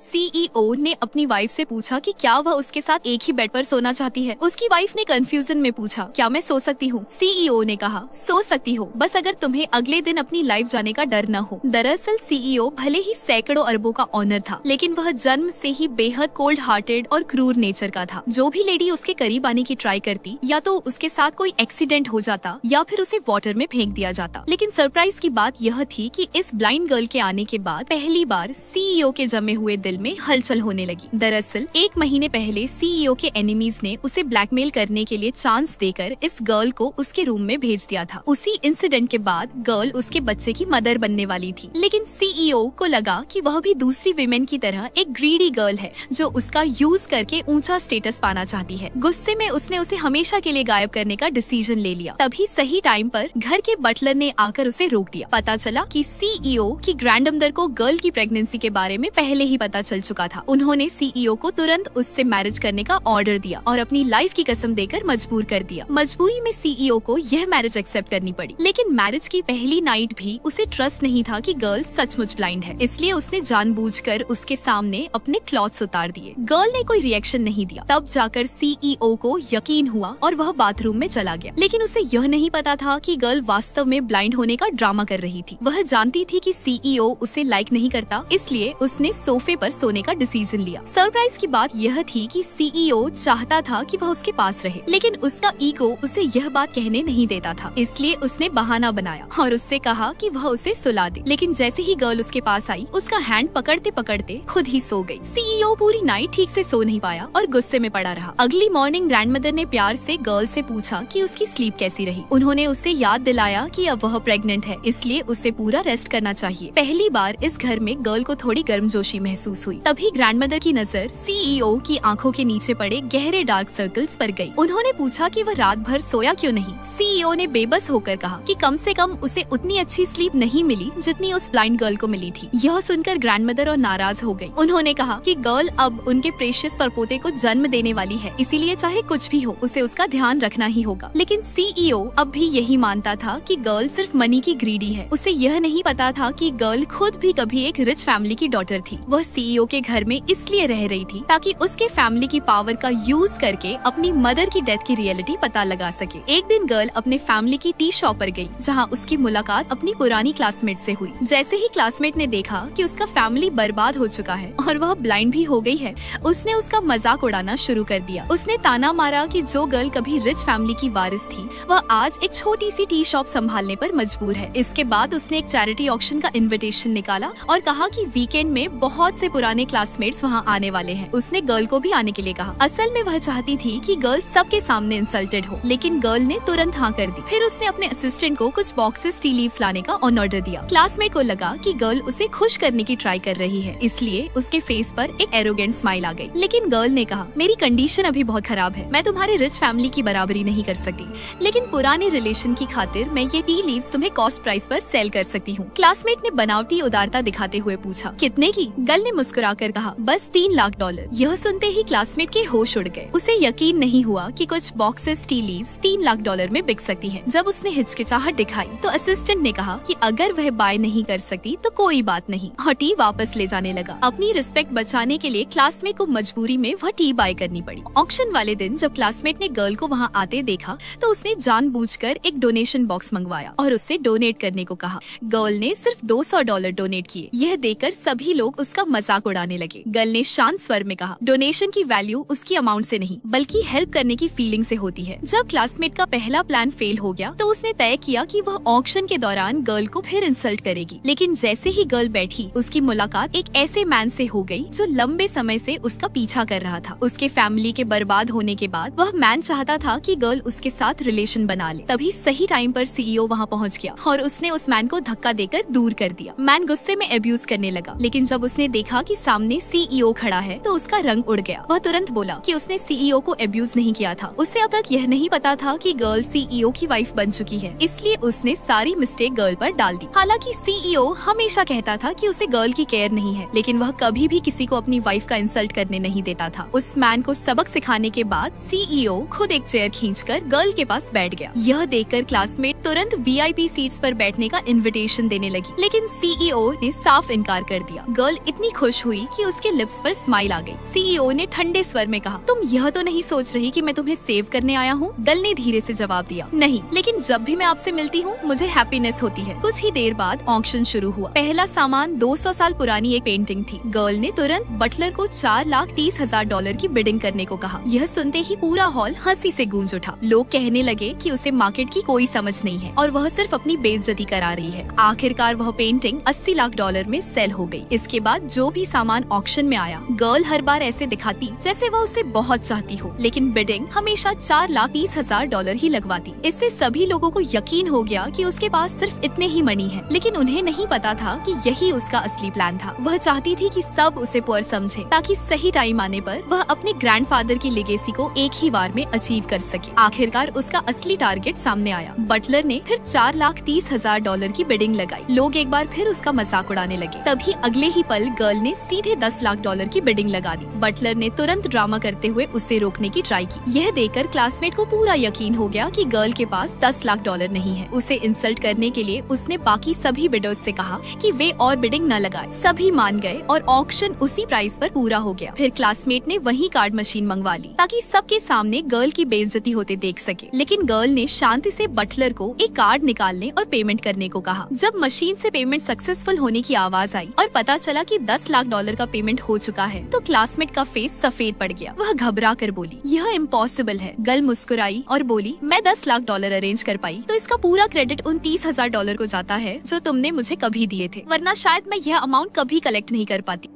CEO ने अपनी wife से पूछा कि क्या वह उसके साथ एक ही बेड पर सोना चाहती है। उसकी वाइफ ने कंफ्यूजन में पूछा, क्या मैं सो सकती हूँ? सीईओ ने कहा, सो सकती हो, बस अगर तुम्हें अगले दिन अपनी लाइफ जाने का डर न हो। दरअसल सीईओ भले ही सैकड़ों अरबों का ऑनर था, लेकिन वह जन्म से ही बेहद कोल्ड हार्टेड और क्रूर नेचर का था। जो भी लेडी उसके करीब आने की ट्राई करती, या तो उसके साथ कोई एक्सीडेंट हो जाता या फिर उसे वाटर में फेंक दिया जाता। लेकिन सरप्राइज की बात यह थी कि इस ब्लाइंड गर्ल के आने के बाद पहली बार सीईओ के जमे हुए दिल में हलचल होने लगी। दरअसल 1 महीने पहले सीईओ के एनिमीज ने उसे ब्लैकमेल करने के लिए चांस देकर इस गर्ल को उसके रूम में भेज दिया था। उसी इंसिडेंट के बाद गर्ल उसके बच्चे की मदर बनने वाली थी, लेकिन सीईओ को लगा कि वह भी दूसरी विमेन की तरह एक ग्रीडी गर्ल है जो उसका यूज करके ऊंचा स्टेटस पाना चाहती है। गुस्से में उसने उसे हमेशा के लिए गायब करने का डिसीजन ले लिया। तभी सही टाइम पर घर के बटलर ने आकर उसे रोक दिया। पता चला कि सीईओ की ग्रैंडमदर को गर्ल की प्रेगनेंसी के बारे में पहले ही पता चल चुका था। उन्होंने सीईओ को तुरंत उससे मैरिज करने का ऑर्डर दिया और अपनी लाइफ की कसम देकर मजबूर कर दिया। मजबूरी में सीईओ को यह मैरिज एक्सेप्ट करनी पड़ी, लेकिन मैरिज की पहली नाइट भी उसे ट्रस्ट नहीं था कि गर्ल सचमुच ब्लाइंड है, इसलिए उसने जानबूझकर उसके सामने अपने क्लॉथ्स उतार दिए। गर्ल ने कोई रिएक्शन नहीं दिया। तब जाकर सीईओ को यकीन हुआ और वह बाथरूम में चला गया, लेकिन उसे यह नहीं पता था कि गर्ल वास्तव में ब्लाइंड होने का ड्रामा कर रही थी। वह जानती थी कि सीईओ उसे लाइक नहीं करता, इसलिए उसने सोफे पर सोने का डिसीजन लिया। सरप्राइज की बात यह थी कि सीईओ चाहता था कि वह उसके पास रहे, लेकिन उसका ईगो उसे यह बात कहने नहीं देता था, इसलिए उसने बहाना बनाया और उससे कहा कि वह उसे सुला दे। लेकिन जैसे ही गर्ल उसके पास आई, उसका हैंड पकड़ते पकड़ते खुद ही सो गई। सीईओ पूरी नाइट ठीक से सो नहीं पाया और गुस्से में पड़ा रहा। अगली मॉर्निंग ग्रैंडमदर ने प्यार से गर्ल से पूछा कि उसकी स्लीप कैसी रही। उन्होंने उसे याद दिलाया कि अब वह प्रेग्नेंट है, इसलिए उसे पूरा रेस्ट करना चाहिए। पहली बार इस घर में गर्ल को थोड़ी गर्मजोशी महसूस हुई। तभी ग्रैंडमदर की नजर सीईओ की आंखों के नीचे पड़े गहरे डार्क सर्कल्स पर गई। उन्होंने पूछा कि वह रात भर सोया क्यों नहीं। सीईओ ने बेबस होकर कहा कि कम से कम उसे उतनी अच्छी स्लीप नहीं मिली जितनी उस ब्लाइंड गर्ल को मिली थी। यह सुनकर ग्रैंडमदर और नाराज हो गई। उन्होंने कहा कि गर्ल अब उनके प्रेशियस परपोते को जन्म देने वाली है, इसीलिए चाहे कुछ भी हो उसे उसका ध्यान रखना ही होगा। लेकिन सीईओ अब भी यही मानता था कि गर्ल सिर्फ मनी की ग्रीडी है। उसे यह नहीं पता था कि गर्ल खुद भी कभी एक रिच फैमिली की डॉटर थी। वह सीईओ के घर में इसलिए रह रही थी ताकि उसके फैमिली की पावर का यूज करके अपनी मदर की डेथ की रियलिटी पता लगा सके। एक दिन गर्ल अपने फैमिली की टी शॉप पर गई, जहां उसकी मुलाकात अपनी पुरानी क्लासमेट से हुई। जैसे ही क्लासमेट ने देखा कि उसका फैमिली बर्बाद हो चुका है और वह ब्लाइंड भी हो गई है, उसने उसका मजाक उड़ाना शुरू कर दिया। उसने ताना मारा कि जो गर्ल कभी रिच फैमिली की वारिस थी, वह आज एक छोटी सी टी शॉप संभालने पर मजबूर है। इसके बाद उसने एक चैरिटी ऑक्शन का इनविटेशन निकाला और कहा कि वीकेंड में बहुत से पुराने क्लासमेट्स वहां आने वाले हैं। उसने गर्ल को भी आने के लिए कहा। असल में वह चाहती थी कि गर्ल सबके सामने इंसल्टेड हो, लेकिन गर्ल ने तुरंत हाँ कर दी। फिर उसने अपने असिस्टेंट को कुछ बॉक्सेस टी लीव्स लाने का ऑन ऑर्डर दिया। क्लासमेट को लगा कि गर्ल उसे खुश करने की ट्राई कर रही है, इसलिए उसके फेस पर एक एरोगेंट स्माइल आ गई। लेकिन गर्ल ने कहा, मेरी कंडीशन अभी बहुत खराब है, मैं तुम्हारे रिच फैमिली की बराबरी नहीं कर सकती, लेकिन पुराने रिलेशन की खातिर मैं ये टी लीव्स तुम्हें कॉस्ट प्राइस पर सेल कर सकती हूँ। क्लासमेट ने बनावटी उदारता दिखाते हुए पूछा, कितने की? गर्ल ने मुस्कुराकर कहा, बस $3 लाख। यह सुनते ही क्लासमेट के होश उड़ गए। उसे यकीन नहीं हुआ कि कुछ बॉक्सेस टी लीव्स $3 लाख में बिक सकती है। जब उसने हिचकिचाहट दिखाई तो असिस्टेंट ने कहा कि अगर वह बाय नहीं कर सकती तो कोई बात नहीं, और टी वापस ले जाने लगा। अपनी रिस्पेक्ट बचाने के लिए क्लासमेट को मजबूरी में वह टी बाय करनी पड़ी। ऑक्शन वाले दिन जब क्लासमेट ने गर्ल को वहाँ आते देखा तो उसने जानबूझकर एक डोनेशन बॉक्स मंगवाया और उससे डोनेट करने को कहा। गर्ल ने सिर्फ $200 डोनेट किए। यह देखकर सभी लोग उसका मजाक उड़ाने लगे। गर्ल ने शांत स्वर में कहा, डोनेशन की वैल्यू उसकी अमाउंट से नहीं बल्कि हेल्प करने की फीलिंग से होती है। जब क्लासमेट का पहला प्लान फेल हो गया तो उसने तय किया कि वह ऑक्शन के दौरान गर्ल को फिर इंसल्ट करेगी। लेकिन जैसे ही गर्ल बैठी, उसकी मुलाकात एक ऐसे मैन से हो गई जो लंबे समय से उसका पीछा कर रहा था। उसके फैमिली के बर्बाद होने के बाद वह मैन चाहता था कि गर्ल उसके साथ रिलेशन बना ले। तभी सही टाइम पर सीईओ वहाँ पहुँच गया और उसने उस मैन को धक्का देकर दूर कर दिया। मैन गुस्से में अब्यूज करने लगा, लेकिन जब उसने देखा कि सामने सीईओ खड़ा है तो उसका रंग उड़ गया। वह तुरंत बोला कि उसने सीईओ को अब्यूज नहीं किया था। उसे अब तक यह नहीं पता था कि गर्ल सीईओ की वाइफ बन चुकी है, इसलिए उसने सारी मिस्टेक गर्ल पर डाल दी। हालांकि सीईओ हमेशा कहता था कि उसे गर्ल की केयर नहीं है, लेकिन वह कभी भी किसी को अपनी वाइफ का इंसल्ट करने नहीं देता था। उस मैन को सबक सिखाने के बाद सीईओ खुद एक चेयर खींचकर गर्ल के पास बैठ गया। यह देखकर क्लासमेट तुरंत वीआईपी सीट्स पर बैठने का इनविटेशन देने लगी, लेकिन सीईओ ने साफ इनकार कर दिया। गर्ल इतनी खुश खुश हुई कि उसके लिप्स पर स्माइल आ गई। सीईओ ने ठंडे स्वर में कहा, तुम यह तो नहीं सोच रही कि मैं तुम्हें सेव करने आया हूँ? गर्ल ने धीरे से जवाब दिया, नहीं, लेकिन जब भी मैं आपसे मिलती हूँ मुझे हैप्पीनेस होती है। कुछ ही देर बाद ऑक्शन शुरू हुआ। पहला सामान 200 साल पुरानी एक पेंटिंग थी। गर्ल ने तुरंत बटलर को $4,30,000 की बिडिंग करने को कहा। यह सुनते ही पूरा हॉल हंसी से गूंज उठा। लोग कहने लगे कि उसे मार्केट की कोई समझ नहीं है और वह सिर्फ अपनी बेइज्जती करा रही है। आखिरकार वह पेंटिंग $80 लाख में सेल हो गई। इसके बाद जो भी सामान ऑक्शन में आया, गर्ल हर बार ऐसे दिखाती जैसे वह उसे बहुत चाहती हो, लेकिन बिडिंग हमेशा $4,30,000 ही लगवाती। इससे सभी लोगों को यकीन हो गया कि उसके पास सिर्फ इतने ही मनी है, लेकिन उन्हें नहीं पता था कि यही उसका असली प्लान था। वह चाहती थी कि सब उसे पुअर समझे ताकि सही टाइम आने पर वह अपने ग्रैंडफादर की लेगेसी को एक ही बार में अचीव कर सके। आखिरकार उसका असली टारगेट सामने आया। बटलर ने फिर $4,30,000 की बिडिंग लगाई। लोग एक बार फिर उसका मजाक उड़ाने लगे। तभी अगले ही पल गर्ल ने सीधे $10 लाख की बिडिंग लगा दी। बटलर ने तुरंत ड्रामा करते हुए उसे रोकने की ट्राई की। यह देखकर क्लासमेट को पूरा यकीन हो गया कि गर्ल के पास $10 लाख नहीं है। उसे इंसल्ट करने के लिए उसने बाकी सभी बिडर्स से कहा कि वे और बिडिंग न लगाए। सभी मान गए और ऑक्शन उसी प्राइस पर पूरा हो गया। फिर क्लासमेट ने वही कार्ड मशीन मंगवा ली ताकि सबके सामने गर्ल की बेइज्जती होते देख सके। लेकिन गर्ल ने शांति से बटलर को एक कार्ड निकालने और पेमेंट करने को कहा। जब मशीन से पेमेंट सक्सेसफुल होने की आवाज आई और पता चला कि $10 लाख का पेमेंट हो चुका है, तो क्लासमेट का फेस सफेद पड़ गया। वह घबरा कर बोली, यह इम्पॉसिबल है। गर्ल मुस्कुराई और बोली, मैं $10 लाख अरेंज कर पाई तो इसका पूरा क्रेडिट उन $30,000 को जाता है जो तुमने मुझे कभी दिए थे, वरना शायद मैं यह अमाउंट कभी कलेक्ट नहीं कर पाती।